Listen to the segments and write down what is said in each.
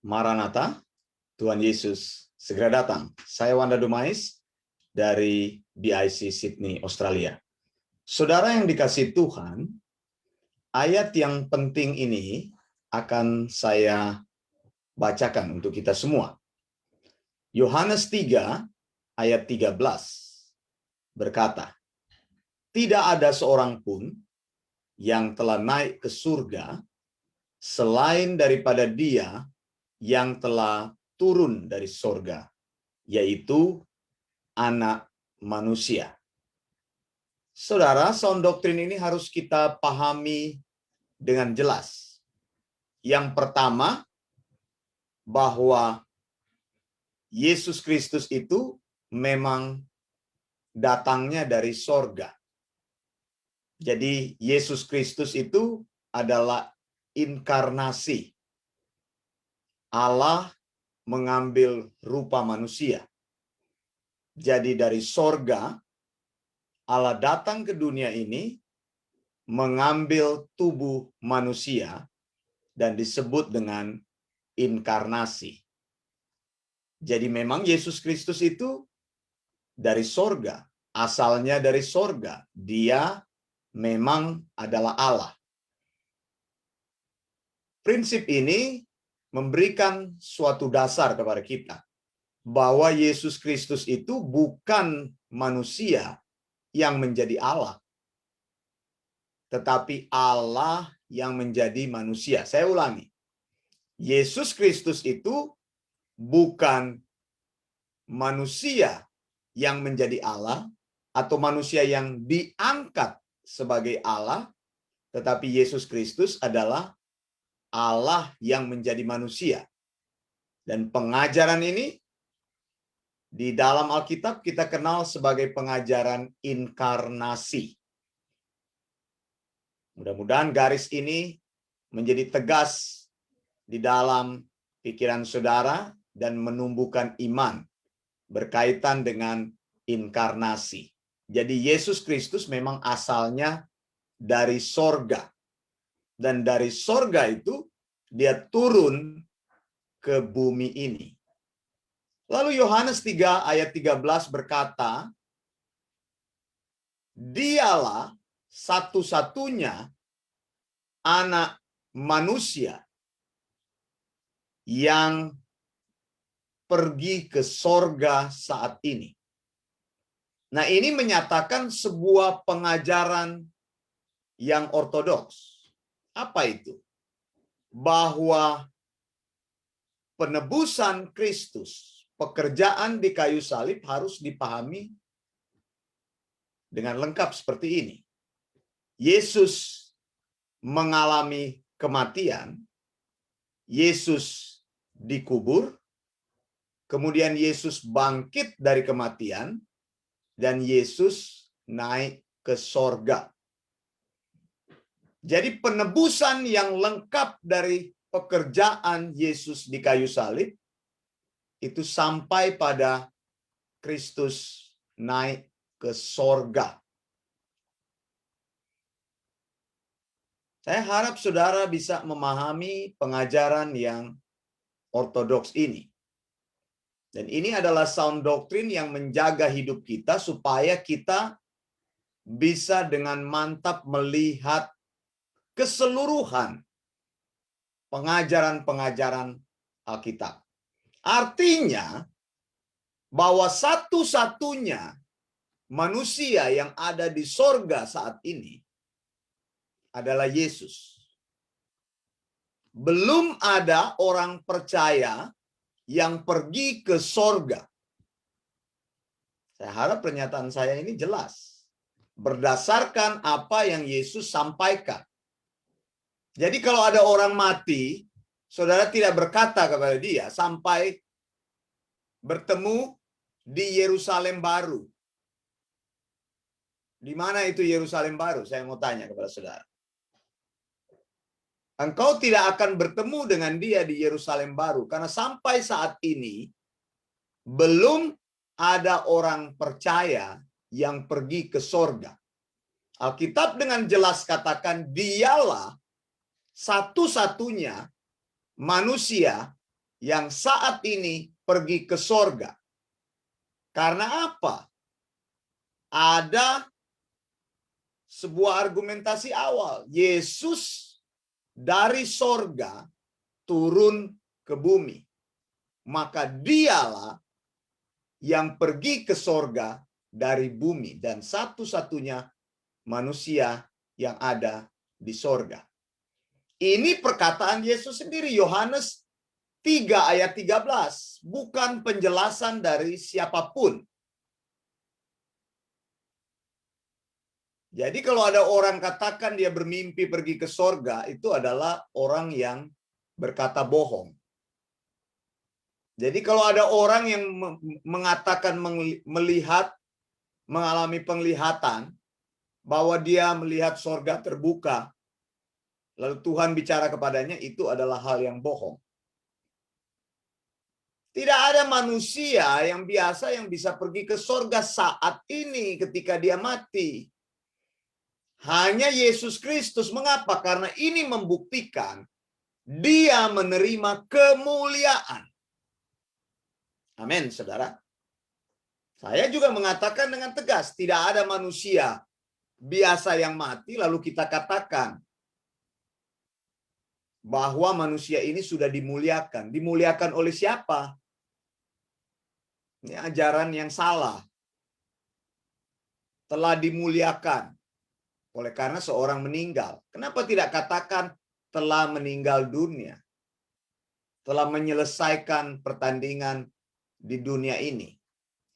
Maranatha, Tuhan Yesus segera datang. Saya Wanda Dumais dari BIC Sydney, Australia. Saudara yang dikasihi Tuhan, ayat yang penting ini akan saya bacakan untuk kita semua. Yohanes 3 ayat 13 berkata, "Tidak ada seorang pun yang telah naik ke surga selain daripada Dia yang telah turun dari sorga, yaitu Anak Manusia." Saudara, sound doktrin ini harus kita pahami dengan jelas. Yang pertama, bahwa Yesus Kristus itu memang datangnya dari sorga. Jadi Yesus Kristus itu adalah inkarnasi. Allah mengambil rupa manusia. Jadi dari sorga, Allah datang ke dunia ini mengambil tubuh manusia dan disebut dengan inkarnasi. Jadi memang Yesus Kristus itu dari sorga, asalnya dari sorga. Dia memang adalah Allah. Prinsip ini memberikan suatu dasar kepada kita bahwa Yesus Kristus itu bukan manusia yang menjadi Allah, tetapi Allah yang menjadi manusia. Saya ulangi. Yesus Kristus itu bukan manusia yang menjadi Allah atau manusia yang diangkat sebagai Allah, tetapi Yesus Kristus adalah Allah yang menjadi manusia. Dan pengajaran ini di dalam Alkitab kita kenal sebagai pengajaran inkarnasi. Mudah-mudahan garis ini menjadi tegas di dalam pikiran saudara dan menumbuhkan iman berkaitan dengan inkarnasi. Jadi Yesus Kristus memang asalnya dari sorga. Dan dari sorga itu dia turun ke bumi ini. Lalu Yohanes 3 ayat 13 berkata, "Dialah satu-satunya anak manusia yang pergi ke sorga saat ini." Nah, ini menyatakan sebuah pengajaran yang ortodoks. Apa itu? Bahwa penebusan Kristus, pekerjaan di kayu salib harus dipahami dengan lengkap seperti ini. Yesus mengalami kematian, Yesus dikubur, kemudian Yesus bangkit dari kematian, dan Yesus naik ke sorga. Jadi penebusan yang lengkap dari pekerjaan Yesus di kayu salib itu sampai pada Kristus naik ke sorga. Saya harap saudara bisa memahami pengajaran yang ortodoks ini. Dan ini adalah sound doktrin yang menjaga hidup kita supaya kita bisa dengan mantap melihat keseluruhan pengajaran-pengajaran Alkitab. Artinya bahwa satu-satunya manusia yang ada di sorga saat ini adalah Yesus. Belum ada orang percaya yang pergi ke sorga. Saya harap pernyataan saya ini jelas. Berdasarkan apa yang Yesus sampaikan. Jadi kalau ada orang mati, saudara tidak berkata kepada dia sampai bertemu di Yerusalem baru. Di mana itu Yerusalem baru? Saya mau tanya kepada saudara. Engkau tidak akan bertemu dengan dia di Yerusalem baru. Karena sampai saat ini, belum ada orang percaya yang pergi ke sorga. Alkitab dengan jelas katakan dialah satu-satunya manusia yang saat ini pergi ke sorga. Karena apa? Ada sebuah argumentasi awal. Yesus dari sorga turun ke bumi. Maka dialah yang pergi ke sorga dari bumi. Dan satu-satunya manusia yang ada di sorga. Ini perkataan Yesus sendiri, Yohanes 3 ayat 13. Bukan penjelasan dari siapapun. Jadi kalau ada orang katakan dia bermimpi pergi ke sorga, itu adalah orang yang berkata bohong. Jadi kalau ada orang yang mengatakan melihat, mengalami penglihatan, bahwa dia melihat sorga terbuka, lalu Tuhan bicara kepadanya, itu adalah hal yang bohong. Tidak ada manusia yang biasa yang bisa pergi ke sorga saat ini ketika dia mati. Hanya Yesus Kristus. Mengapa? Karena ini membuktikan dia menerima kemuliaan. Amin, saudara. Saya juga mengatakan dengan tegas, tidak ada manusia biasa yang mati lalu kita katakan bahwa manusia ini sudah dimuliakan. Dimuliakan oleh siapa? Ini ajaran yang salah. Telah dimuliakan oleh karena seorang meninggal. Kenapa tidak katakan telah meninggal dunia? Telah menyelesaikan pertandingan di dunia ini.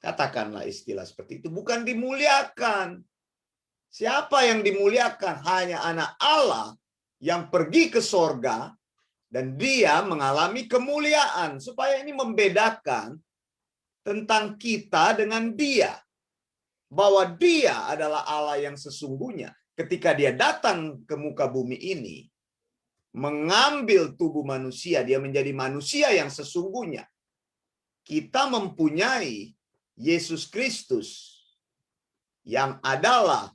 Katakanlah istilah seperti itu. Bukan dimuliakan. Siapa yang dimuliakan? Hanya anak Allah yang pergi ke sorga dan dia mengalami kemuliaan. Supaya ini membedakan tentang kita dengan dia. Bahwa dia adalah Allah yang sesungguhnya. Ketika dia datang ke muka bumi ini, mengambil tubuh manusia, dia menjadi manusia yang sesungguhnya. Kita mempunyai Yesus Kristus yang adalah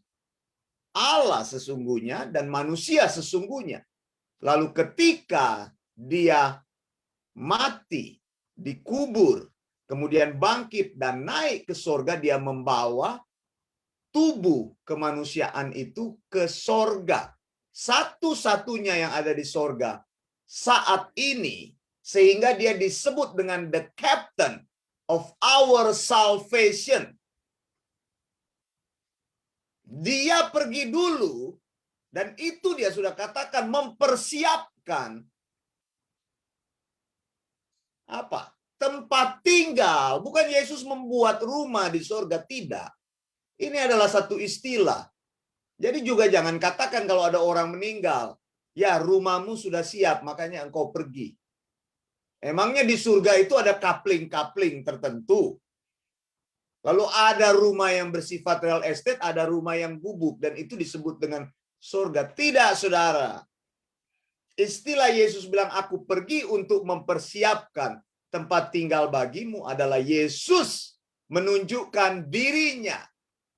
Allah sesungguhnya dan manusia sesungguhnya. Lalu ketika dia mati, dikubur, kemudian bangkit dan naik ke sorga, dia membawa tubuh kemanusiaan itu ke sorga. Satu-satunya yang ada di sorga saat ini. Sehingga dia disebut dengan the captain of our salvation. Dia pergi dulu, dan itu dia sudah katakan mempersiapkan apa? Tempat tinggal. Bukan Yesus membuat rumah di sorga, tidak. Ini adalah satu istilah. Jadi juga jangan katakan kalau ada orang meninggal, ya rumahmu sudah siap, makanya engkau pergi. Emangnya di surga itu ada kapling-kapling tertentu. Lalu ada rumah yang bersifat real estate, ada rumah yang gubuk, dan itu disebut dengan surga. Tidak, saudara. Istilah Yesus bilang, aku pergi untuk mempersiapkan tempat tinggal bagimu adalah Yesus menunjukkan dirinya.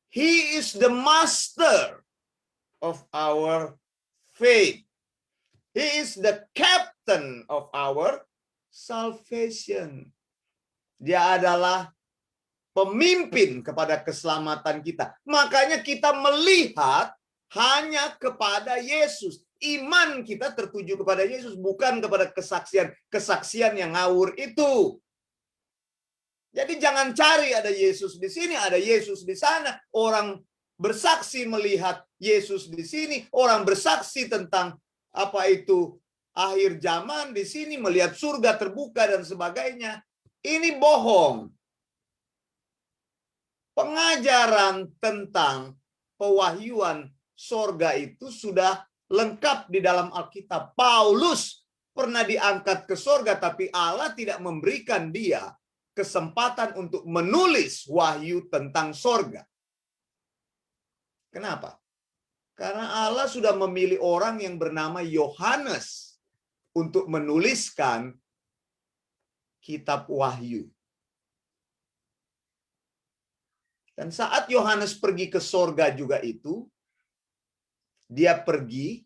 He is the master of our faith. He is the captain of our salvation. Dia adalah pemimpin kepada keselamatan kita. Makanya kita melihat hanya kepada Yesus. Iman kita tertuju kepada Yesus, bukan kepada kesaksian yang ngawur itu. Jadi jangan cari ada Yesus di sini, ada Yesus di sana. Orang bersaksi melihat Yesus di sini, orang bersaksi tentang apa itu akhir zaman di sini, melihat surga terbuka dan sebagainya. Ini bohong. Pengajaran tentang pewahyuan sorga itu sudah lengkap di dalam Alkitab. Paulus pernah diangkat ke sorga, tapi Allah tidak memberikan dia kesempatan untuk menulis wahyu tentang sorga. Kenapa? Karena Allah sudah memilih orang yang bernama Yohanes untuk menuliskan kitab wahyu. Dan saat Yohanes pergi ke sorga juga itu, dia pergi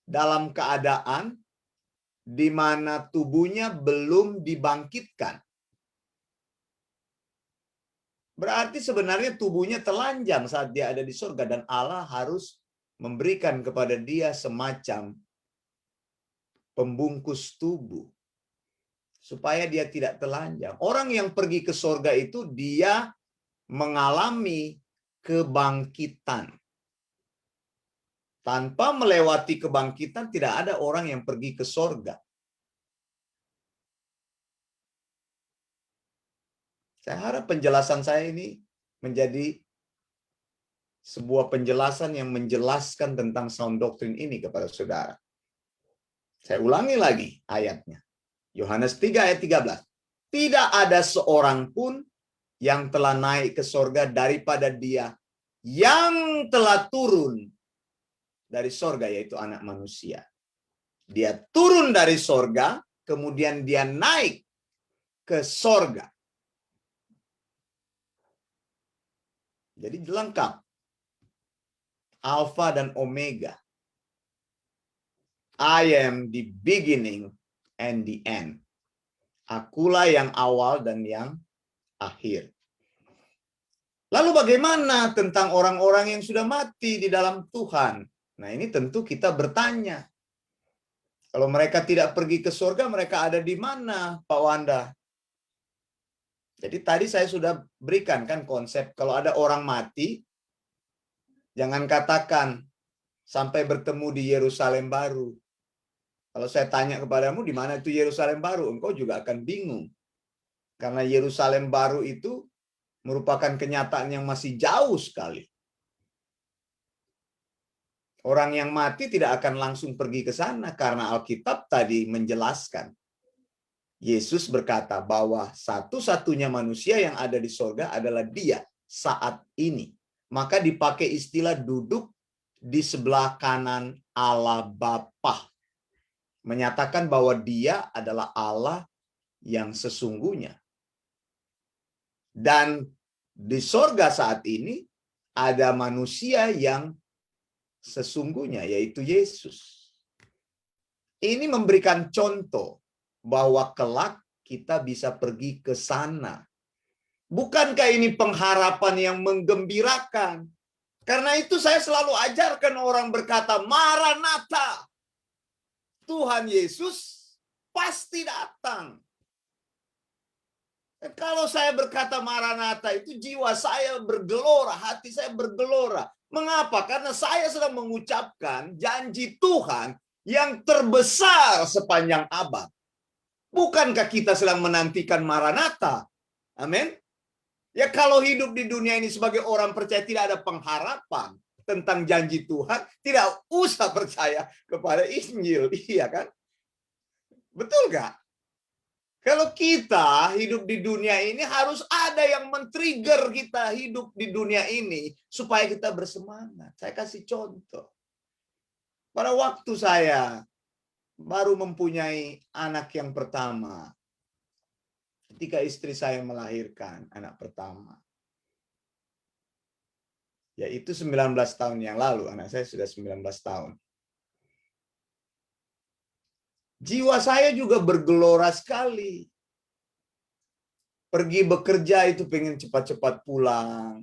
dalam keadaan di mana tubuhnya belum dibangkitkan. Berarti sebenarnya tubuhnya telanjang saat dia ada di surga, dan Allah harus memberikan kepada dia semacam pembungkus tubuh supaya dia tidak telanjang. Orang yang pergi ke surga itu dia mengalami kebangkitan. Tanpa melewati kebangkitan, tidak ada orang yang pergi ke surga. Saya harap penjelasan saya ini menjadi sebuah penjelasan yang menjelaskan tentang sound doctrine ini kepada saudara. Saya ulangi lagi ayatnya. Yohanes 3 ayat 13. Tidak ada seorang pun yang telah naik ke surga daripada dia yang telah turun dari surga, yaitu Anak Manusia. Dia turun dari surga, kemudian dia naik ke surga. Jadi lengkap. Alpha dan Omega. I am the beginning and the end. Akulah yang awal dan yang akhir. Lalu bagaimana tentang orang-orang yang sudah mati di dalam Tuhan? Nah, ini tentu kita bertanya. Kalau mereka tidak pergi ke surga, mereka ada di mana, Pak Wanda? Jadi tadi saya sudah berikan kan konsep, kalau ada orang mati, jangan katakan sampai bertemu di Yerusalem baru. Kalau saya tanya kepadamu di mana itu Yerusalem baru, engkau juga akan bingung. Karena Yerusalem baru itu merupakan kenyataan yang masih jauh sekali. Orang yang mati tidak akan langsung pergi ke sana karena Alkitab tadi menjelaskan. Yesus berkata bahwa satu-satunya manusia yang ada di surga adalah dia saat ini. Maka dipakai istilah duduk di sebelah kanan Allah Bapa. Menyatakan bahwa dia adalah Allah yang sesungguhnya. Dan di surga saat ini ada manusia yang sesungguhnya, yaitu Yesus. Ini memberikan contoh bahwa kelak kita bisa pergi ke sana. Bukankah ini pengharapan yang menggembirakan? Karena itu saya selalu ajarkan orang berkata, Maranatha. Tuhan Yesus pasti datang. Kalau saya berkata Maranatha, itu jiwa saya bergelora, hati saya bergelora. Mengapa? Karena saya sedang mengucapkan janji Tuhan yang terbesar sepanjang abad. Bukankah kita sedang menantikan Maranatha? Amin. Ya, kalau hidup di dunia ini sebagai orang percaya tidak ada pengharapan tentang janji Tuhan, tidak usah percaya kepada Injil. Iya kan? Betul nggak? Kalau kita hidup di dunia ini, harus ada yang men-trigger kita hidup di dunia ini supaya kita bersemangat. Saya kasih contoh. Pada waktu saya baru mempunyai anak yang pertama, ketika istri saya melahirkan anak pertama, yaitu 19 tahun yang lalu, anak saya sudah 19 tahun. Jiwa saya juga bergelora sekali. Pergi bekerja itu pengen cepat-cepat pulang.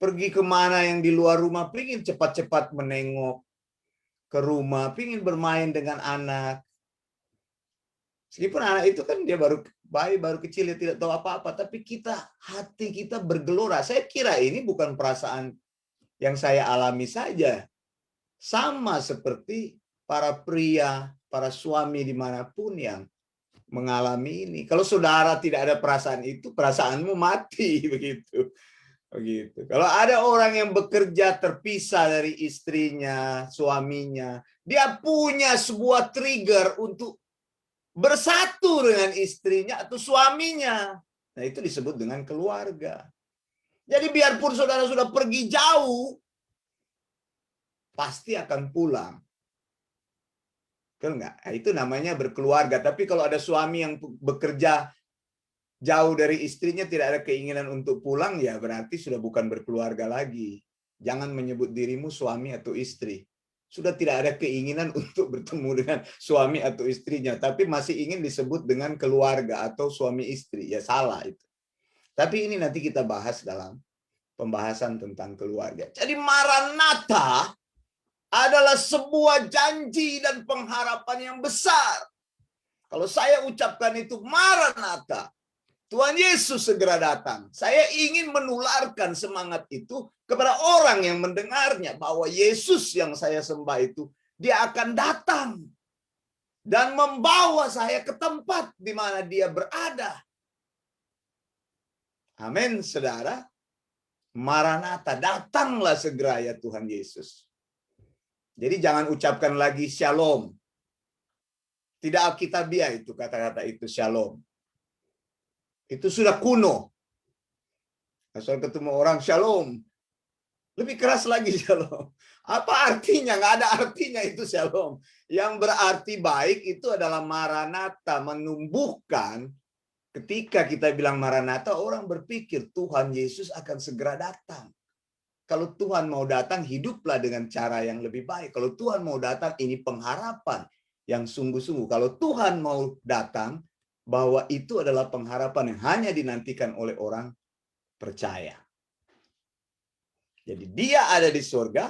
Pergi kemana yang di luar rumah, pengen cepat-cepat menengok ke rumah, pengen bermain dengan anak. Meskipun anak itu kan dia baru bayi, baru kecil, dia tidak tahu apa-apa. Tapi hati kita bergelora. Saya kira ini bukan perasaan yang saya alami saja. Sama seperti para pria, para suami dimanapun yang mengalami ini. Kalau saudara tidak ada perasaan itu, perasaanmu mati begitu. Begitu. Kalau ada orang yang bekerja terpisah dari istrinya, suaminya, dia punya sebuah trigger untuk bersatu dengan istrinya atau suaminya. Nah, itu disebut dengan keluarga. Jadi biarpun saudara sudah pergi jauh, pasti akan pulang. Betul nggak? Nah, itu namanya berkeluarga. Tapi kalau ada suami yang bekerja jauh dari istrinya, tidak ada keinginan untuk pulang, ya berarti sudah bukan berkeluarga lagi. Jangan menyebut dirimu suami atau istri. sudah tidak ada keinginan untuk bertemu dengan suami atau istrinya, tapi masih ingin disebut dengan keluarga atau suami istri. Ya salah itu. Tapi ini nanti kita bahas dalam pembahasan tentang keluarga. Jadi Maranatha adalah sebuah janji dan pengharapan yang besar. Kalau saya ucapkan itu Maranatha, Tuhan Yesus segera datang. Saya ingin menularkan semangat itu kepada orang yang mendengarnya, bahwa Yesus yang saya sembah itu, dia akan datang dan membawa saya ke tempat di mana dia berada. Amin, saudara. Maranatha, datanglah segera ya Tuhan Yesus. Jadi jangan ucapkan lagi shalom. Tidak alkitabiah itu kata-kata itu shalom. Itu sudah kuno. Asal ketemu orang shalom. Lebih keras lagi shalom. Apa artinya? Nggak ada artinya itu shalom. Yang berarti baik itu adalah Maranatha, menumbuhkan. Ketika kita bilang Maranatha, orang berpikir Tuhan Yesus akan segera datang. Kalau Tuhan mau datang, hiduplah dengan cara yang lebih baik. Kalau Tuhan mau datang, ini pengharapan yang sungguh-sungguh. Kalau Tuhan mau datang, bahwa itu adalah pengharapan yang hanya dinantikan oleh orang percaya. Jadi dia ada di surga,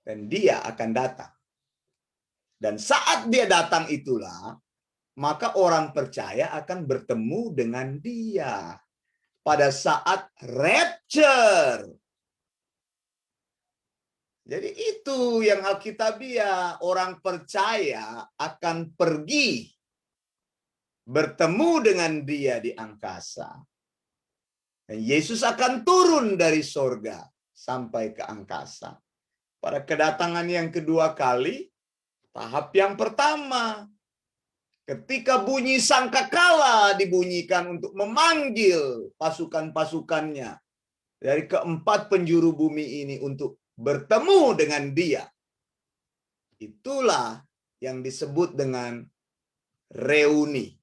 dan dia akan datang. Dan saat dia datang itulah, maka orang percaya akan bertemu dengan dia pada saat rapture. Jadi itu yang alkitabiah, orang percaya akan pergi bertemu dengan dia di angkasa. Dan Yesus akan turun dari sorga sampai ke angkasa. Pada kedatangan yang kedua kali, tahap yang pertama, ketika bunyi sangkakala dibunyikan untuk memanggil pasukan-pasukannya dari keempat penjuru bumi ini untuk bertemu dengan dia. Itulah yang disebut dengan reuni.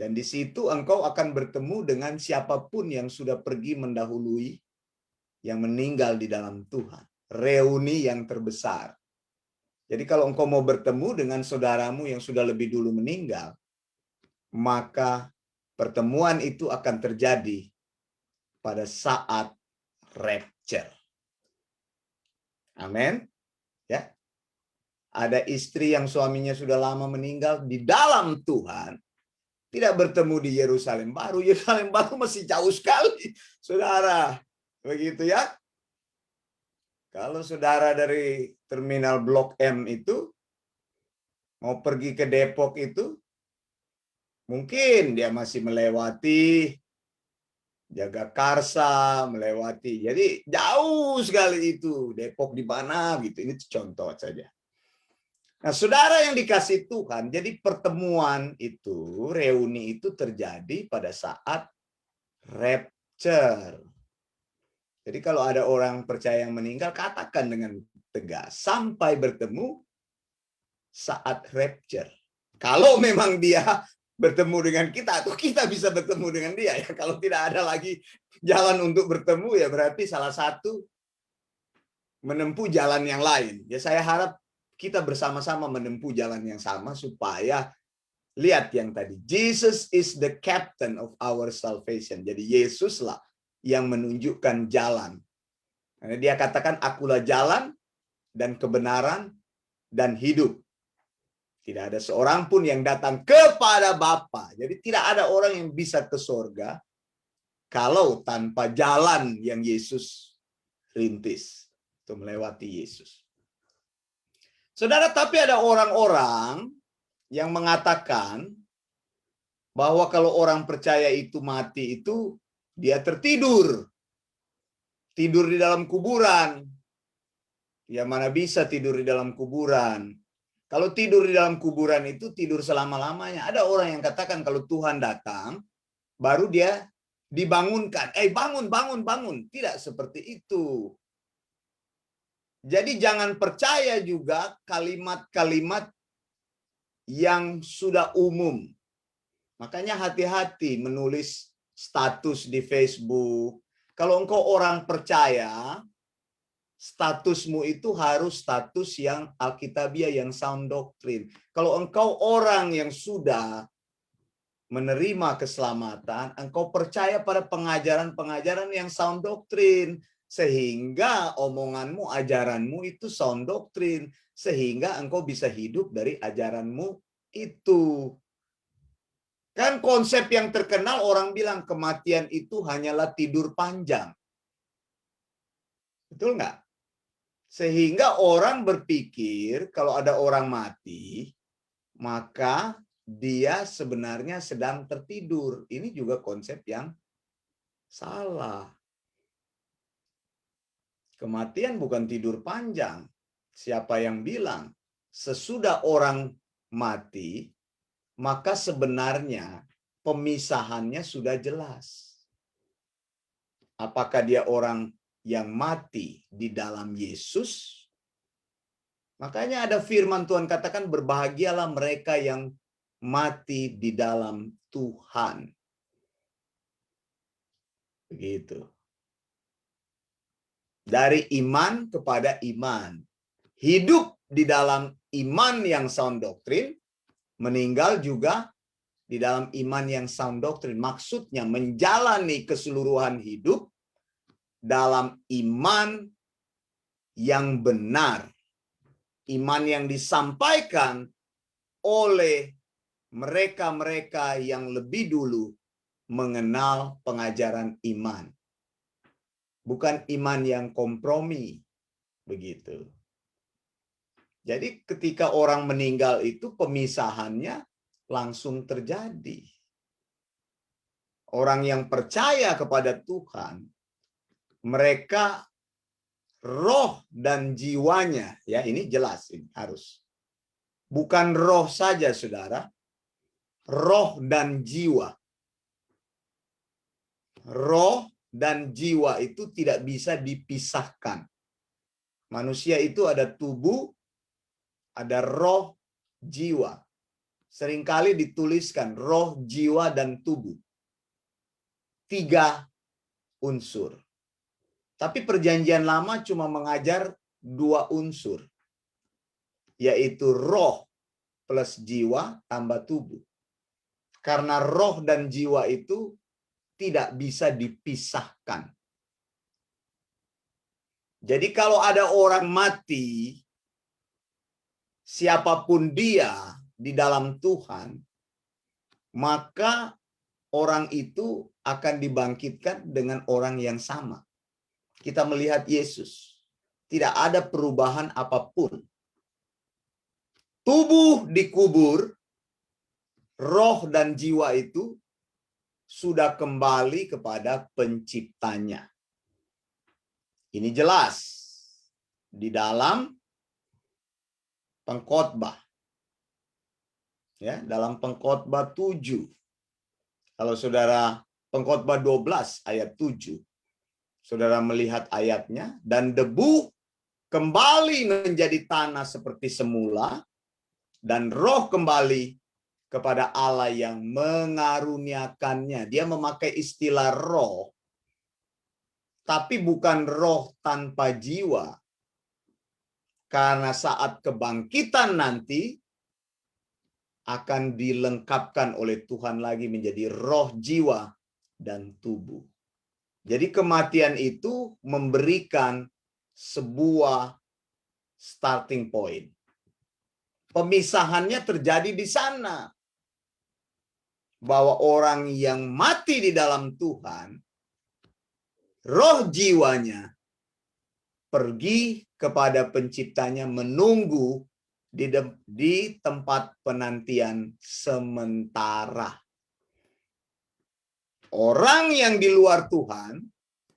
Dan di situ engkau akan bertemu dengan siapapun yang sudah pergi mendahului, yang meninggal di dalam Tuhan. Reuni yang terbesar. Jadi kalau engkau mau bertemu dengan saudaramu yang sudah lebih dulu meninggal, maka pertemuan itu akan terjadi pada saat rapture. Amin. Ya. Ada istri yang suaminya sudah lama meninggal di dalam Tuhan, tidak bertemu di Yerusalem Baru. Yerusalem Baru masih jauh sekali, saudara. Begitu ya. Kalau saudara dari terminal Blok M itu mau pergi ke Depok itu, mungkin dia masih melewati Jagakarsa, melewati. Jadi jauh sekali itu. Depok di mana gitu. Ini contoh saja. Nah, saudara yang dikasih Tuhan, jadi pertemuan itu, reuni itu terjadi pada saat rapture. Jadi kalau ada orang percaya yang meninggal, katakan dengan tegas, sampai bertemu saat rapture. Kalau memang dia bertemu dengan kita, atau kita bisa bertemu dengan dia, ya. Kalau tidak ada lagi jalan untuk bertemu, ya berarti salah satu menempuh jalan yang lain. Ya saya harap kita bersama-sama menempuh jalan yang sama, supaya lihat yang tadi, Jesus is the captain of our salvation. Jadi Yesuslah yang menunjukkan jalan. Karena dia katakan, akulah jalan dan kebenaran dan hidup. Tidak ada seorang pun yang datang kepada Bapa. Jadi tidak ada orang yang bisa ke surga kalau tanpa jalan yang Yesus rintis. Itu melewati Yesus. Saudara, tapi ada orang-orang yang mengatakan bahwa kalau orang percaya itu mati itu dia tertidur. Tidur di dalam kuburan. Ya mana bisa tidur di dalam kuburan. Kalau tidur di dalam kuburan itu tidur selama-lamanya. Ada orang yang katakan kalau Tuhan datang, baru dia dibangunkan. Bangun, bangun, bangun. Tidak seperti itu. Jadi jangan percaya juga kalimat-kalimat yang sudah umum. Makanya hati-hati menulis status di Facebook. Kalau engkau orang percaya, statusmu itu harus status yang alkitabiah, yang sound doctrine. Kalau engkau orang yang sudah menerima keselamatan, engkau percaya pada pengajaran-pengajaran yang sound doctrine, sehingga omonganmu, ajaranmu itu sound doctrine, sehingga engkau bisa hidup dari ajaranmu itu. Kan konsep yang terkenal orang bilang kematian itu hanyalah tidur panjang. Betul nggak? Sehingga orang berpikir kalau ada orang mati, maka dia sebenarnya sedang tertidur. Ini juga konsep yang salah. Kematian bukan tidur panjang. Siapa yang bilang? Sesudah orang mati, maka sebenarnya pemisahannya sudah jelas. Apakah dia orang yang mati di dalam Yesus? Makanya ada firman Tuhan katakan, berbahagialah mereka yang mati di dalam Tuhan. Begitu. Dari iman kepada iman. Hidup di dalam iman yang sound doctrine, meninggal juga di dalam iman yang sound doctrine. Maksudnya menjalani keseluruhan hidup dalam iman yang benar. Iman yang disampaikan oleh mereka-mereka yang lebih dulu mengenal pengajaran iman. Bukan iman yang kompromi. Begitu. Jadi ketika orang meninggal itu pemisahannya langsung terjadi. Orang yang percaya kepada Tuhan, mereka roh dan jiwanya, ya ini jelas, ini harus. Bukan roh saja, saudara. Roh dan jiwa. Roh dan jiwa itu tidak bisa dipisahkan. Manusia itu ada tubuh, ada roh, jiwa. Seringkali dituliskan roh, jiwa, dan tubuh. 3 unsur. Tapi perjanjian lama cuma mengajar 2 unsur. Yaitu roh plus jiwa tambah tubuh. Karena roh dan jiwa itu tidak bisa dipisahkan. Jadi kalau ada orang mati, siapapun dia di dalam Tuhan, maka orang itu akan dibangkitkan dengan orang yang sama. Kita melihat Yesus. Tidak ada perubahan apapun. Tubuh dikubur, roh dan jiwa itu sudah kembali kepada penciptanya. Ini jelas di dalam Pengkhotbah. Ya, dalam Pengkhotbah 7. Kalau saudara Pengkhotbah 12 ayat 7. Saudara melihat ayatnya, dan debu kembali menjadi tanah seperti semula, dan roh kembali kepada Allah yang mengaruniakannya. Dia memakai istilah roh, tapi bukan roh tanpa jiwa. Karena saat kebangkitan nanti akan dilengkapkan oleh Tuhan lagi menjadi roh, jiwa, dan tubuh. Jadi kematian itu memberikan sebuah starting point. Pemisahannya terjadi di sana. Bahwa orang yang mati di dalam Tuhan, roh jiwanya pergi kepada penciptanya menunggu di tempat penantian sementara. Orang yang di luar Tuhan,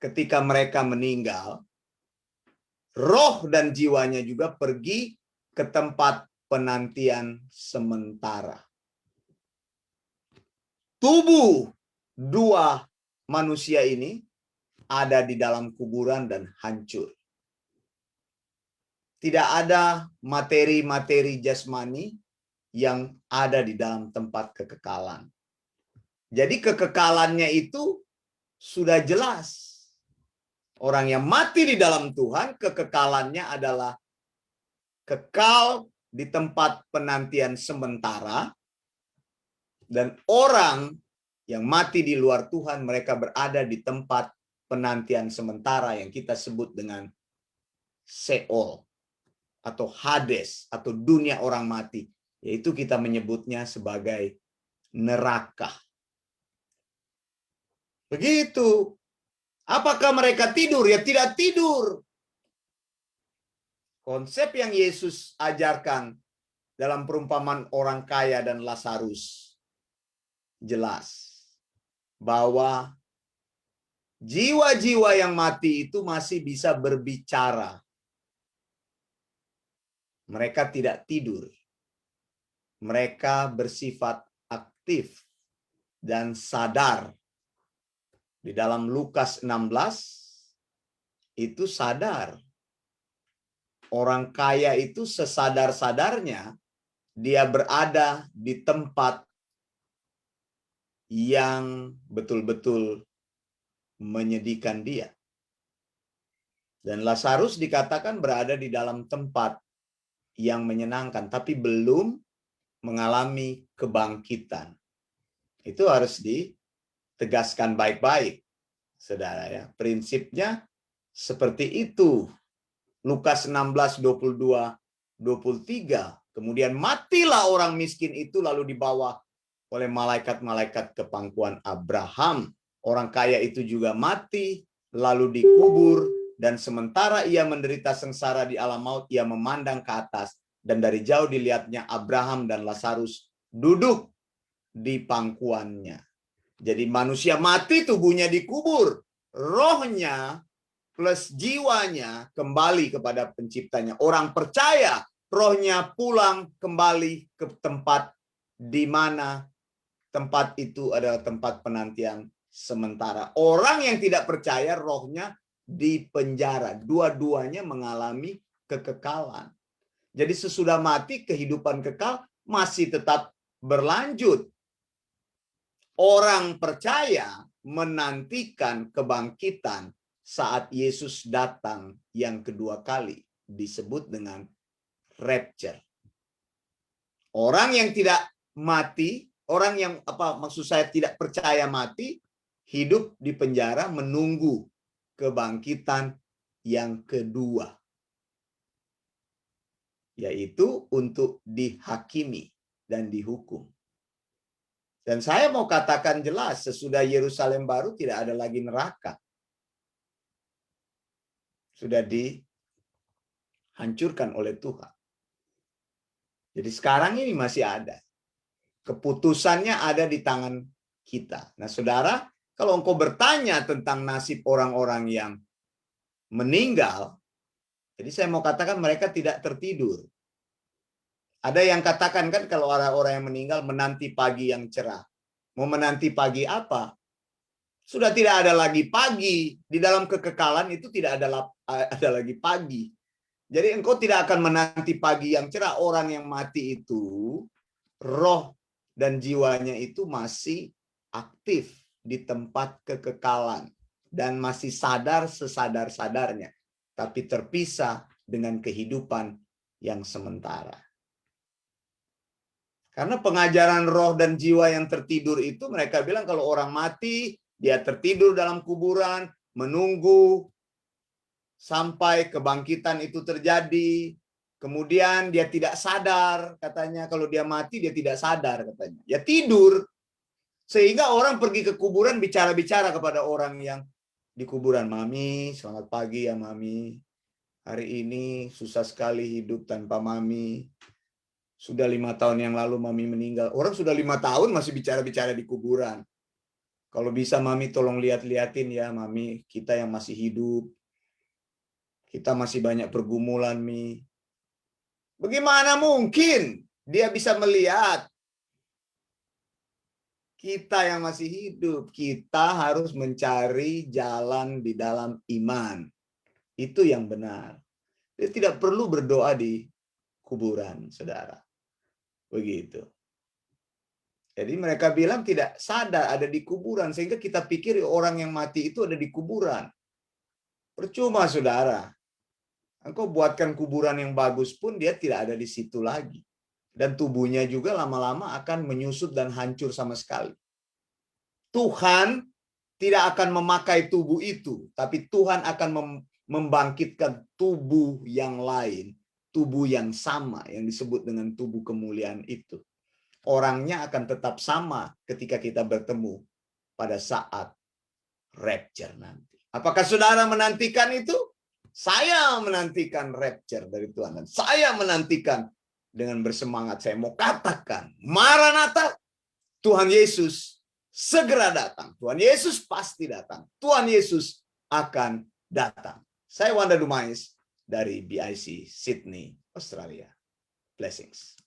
ketika mereka meninggal, roh dan jiwanya juga pergi ke tempat penantian sementara. Tubuh 2 manusia ini ada di dalam kuburan dan hancur. Tidak ada materi-materi jasmani yang ada di dalam tempat kekekalan. Jadi kekekalannya itu sudah jelas. Orang yang mati di dalam Tuhan, kekekalannya adalah kekal di tempat penantian sementara. Dan orang yang mati di luar Tuhan, mereka berada di tempat penantian sementara yang kita sebut dengan Sheol atau Hades atau dunia orang mati. Yaitu kita menyebutnya sebagai neraka. Begitu. Apakah mereka tidur? Ya tidak tidur. Konsep yang Yesus ajarkan dalam perumpamaan orang kaya dan Lazarus jelas bahwa jiwa-jiwa yang mati itu masih bisa berbicara. Mereka tidak tidur. Mereka bersifat aktif dan sadar. Di dalam Lukas 16 itu sadar. Orang kaya itu sesadar-sadarnya dia berada di tempat yang betul-betul menyedihkan dia. Dan Lazarus dikatakan berada di dalam tempat yang menyenangkan, tapi belum mengalami kebangkitan. Itu harus ditegaskan baik-baik, saudara ya. Prinsipnya seperti itu. Lukas 16, 22, 23. Kemudian matilah orang miskin itu lalu dibawa oleh malaikat-malaikat ke pangkuan Abraham. Orang kaya itu juga mati lalu dikubur, dan sementara ia menderita sengsara di alam maut, ia memandang ke atas dan dari jauh dilihatnya Abraham dan Lazarus duduk di pangkuannya. Jadi manusia mati, tubuhnya dikubur, rohnya plus jiwanya kembali kepada penciptanya. Orang percaya, rohnya pulang kembali ke tempat di mana tempat itu adalah tempat penantian sementara. Orang yang tidak percaya, rohnya di penjara. Dua-duanya mengalami kekekalan. Jadi sesudah mati, kehidupan kekal masih tetap berlanjut. Orang percaya menantikan kebangkitan saat Yesus datang yang kedua kali, disebut dengan rapture. Orang yang tidak mati, orang yang maksud saya tidak percaya mati, hidup di penjara menunggu kebangkitan yang kedua, yaitu untuk dihakimi dan dihukum. Dan saya mau katakan jelas, sesudah Yerusalem baru tidak ada lagi neraka. Sudah dihancurkan oleh Tuhan. Jadi sekarang ini masih ada. Keputusannya ada di tangan kita. Nah, saudara, kalau engkau bertanya tentang nasib orang-orang yang meninggal, jadi saya mau katakan mereka tidak tertidur. Ada yang katakan kan kalau orang-orang yang meninggal menanti pagi yang cerah. Mau menanti pagi apa? Sudah tidak ada lagi pagi. Di dalam kekekalan itu tidak ada lagi pagi. Jadi engkau tidak akan menanti pagi yang cerah. Orang yang mati itu, roh dan jiwanya itu masih aktif di tempat kekekalan. Dan masih sadar sesadar-sadarnya. Tapi terpisah dengan kehidupan yang sementara. Karena pengajaran roh dan jiwa yang tertidur itu, mereka bilang kalau orang mati, dia tertidur dalam kuburan, menunggu sampai kebangkitan itu terjadi. Kemudian dia tidak sadar, katanya kalau dia mati dia tidak sadar, katanya. Ya tidur. Sehingga orang pergi ke kuburan bicara-bicara kepada orang yang di kuburan. Mami, selamat pagi ya Mami. Hari ini susah sekali hidup tanpa Mami. Sudah 5 tahun yang lalu Mami meninggal. Orang sudah 5 tahun masih bicara-bicara di kuburan. Kalau bisa Mami tolong lihat-liatin ya Mami, kita yang masih hidup. Kita masih banyak pergumulan, Mi. Bagaimana mungkin dia bisa melihat kita yang masih hidup? Kita harus mencari jalan di dalam iman. Itu yang benar. Dia tidak perlu berdoa di kuburan, saudara. Begitu. Jadi mereka bilang tidak sadar ada di kuburan. Sehingga kita pikir orang yang mati itu ada di kuburan. Percuma, saudara. Engkau buatkan kuburan yang bagus pun dia tidak ada di situ lagi. Dan tubuhnya juga lama-lama akan menyusut dan hancur sama sekali. Tuhan tidak akan memakai tubuh itu, tapi Tuhan akan membangkitkan tubuh yang lain, tubuh yang sama yang disebut dengan tubuh kemuliaan itu. Orangnya akan tetap sama ketika kita bertemu pada saat rapture nanti. Apakah saudara menantikan itu? Saya menantikan rapture dari Tuhan. Dan saya menantikan dengan bersemangat. Saya mau katakan, Maranatha, Tuhan Yesus segera datang. Tuhan Yesus pasti datang. Tuhan Yesus akan datang. Saya Wanda Dumais dari BIC Sydney, Australia. Blessings.